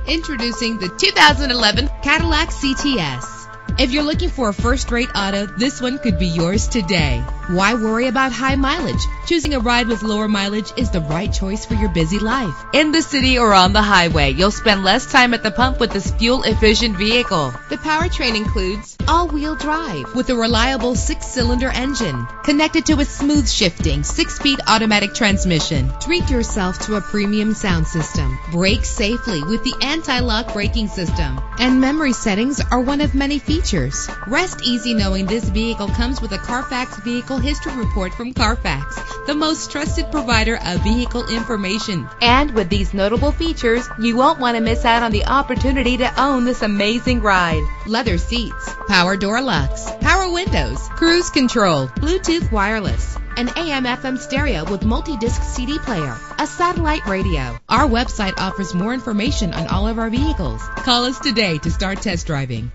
Introducing the 2011 Cadillac CTS. If you're looking for a first-rate auto, this one could be yours today. Why worry about high mileage? Choosing a ride with lower mileage is the right choice for your busy life. In the city or on the highway, you'll spend less time at the pump with this fuel-efficient vehicle. The powertrain includes all-wheel drive with a reliable 6-cylinder engine connected to a smooth shifting 6-speed automatic transmission. Treat yourself to a premium sound system. Brake safely with the anti-lock braking system. And memory settings are one of many features. Rest easy knowing this vehicle comes with a Carfax Vehicle History Report from Carfax, the most trusted provider of vehicle information. And with these notable features, you won't want to miss out on the opportunity to own this amazing ride. Leather seats, power door locks, power windows, cruise control, Bluetooth wireless, an AM/FM stereo with multi-disc CD player, a satellite radio. Our website offers more information on all of our vehicles. Call us today to start test driving.